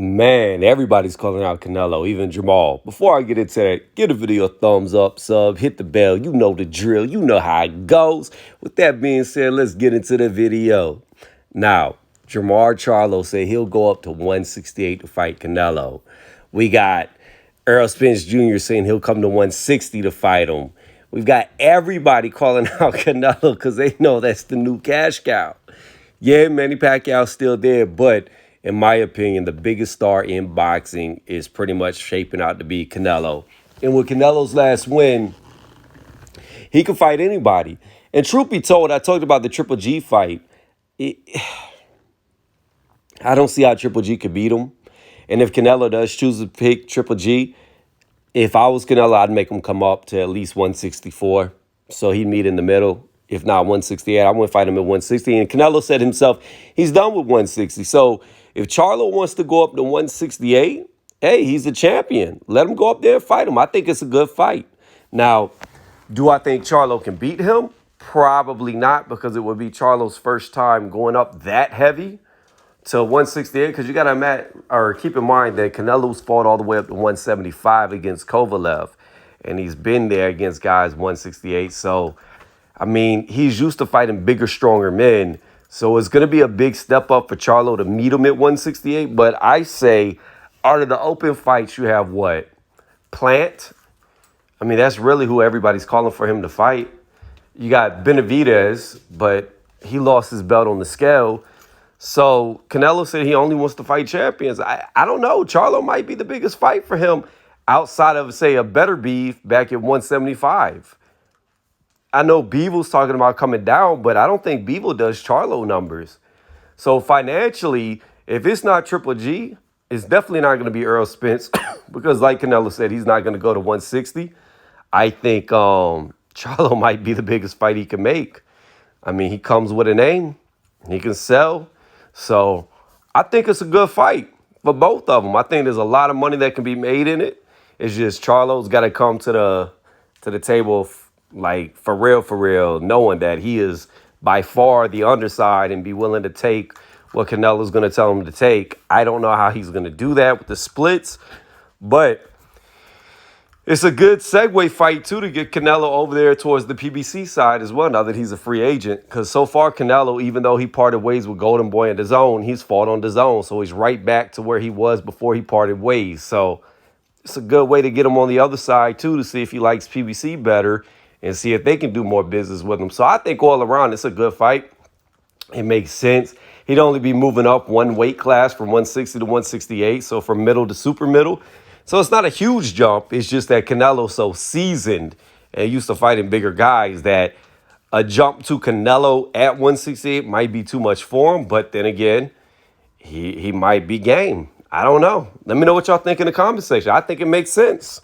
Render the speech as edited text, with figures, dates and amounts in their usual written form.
Man, everybody's calling out Canelo, even Jermall. Before I get into that, give the video a thumbs up, sub, hit the bell. You know the drill. You know how it goes. With that being said, let's get into the video. Now, Jermall Charlo said he'll go up to 168 to fight Canelo. We got Errol Spence Jr. saying he'll come to 160 to fight him. We've got everybody calling out Canelo because they know that's the new cash cow. Yeah, Manny Pacquiao's still there, but in my opinion, the biggest star in boxing is pretty much shaping out to be Canelo. And with Canelo's last win, he can fight anybody. And truth be told, I talked about the Triple G fight. I don't see how Triple G could beat him. And if Canelo does choose to pick Triple G, if I was Canelo, I'd make him come up to at least 164. So he'd meet in the middle. If not 168, I wouldn't fight him at 160. And Canelo said himself, he's done with 160. So if Charlo wants to go up to 168, hey, he's a champion. Let him go up there and fight him. I think it's a good fight. Now, do I think Charlo can beat him? Probably not, because it would be Charlo's first time going up that heavy to 168. Because you got to keep in mind that Canelo's fought all the way up to 175 against Kovalev. And he's been there against guys 168. So, I mean, he's used to fighting bigger, stronger men. So it's going to be a big step up for Charlo to meet him at 168. But I say, out of the open fights, you have what? Plant. I mean, that's really who everybody's calling for him to fight. You got Benavidez, but he lost his belt on the scale. So Canelo said he only wants to fight champions. I don't know. Charlo might be the biggest fight for him outside of, say, a better beef back at 175. I know Beevil's talking about coming down, but I don't think Beevil does Charlo numbers. So financially, if it's not Triple G, it's definitely not going to be Errol Spence because like Canelo said, he's not going to go to 160. I think Charlo might be the biggest fight he can make. I mean, he comes with a name. He can sell. So I think it's a good fight for both of them. I think there's a lot of money that can be made in it. It's just Charlo's got to come to the table like for real, knowing that he is by far the underside and be willing to take what Canelo's going to tell him to take. I don't know how he's going to do that with the splits, but it's a good segue fight, too, to get Canelo over there towards the PBC side as well, now that he's a free agent. Because so far, Canelo, even though he parted ways with Golden Boy and DAZN, he's fought on DAZN. So he's right back to where he was before he parted ways. So it's a good way to get him on the other side, too, to see if he likes PBC better and see if they can do more business with him. So I think all around, it's a good fight. It makes sense. He'd only be moving up one weight class from 160 to 168, so from middle to super middle. So it's not a huge jump. It's just that Canelo's so seasoned and used to fighting bigger guys that a jump to Canelo at 168 might be too much for him. But then again, he might be game. I don't know. Let me know what y'all think in the comment section. I think it makes sense.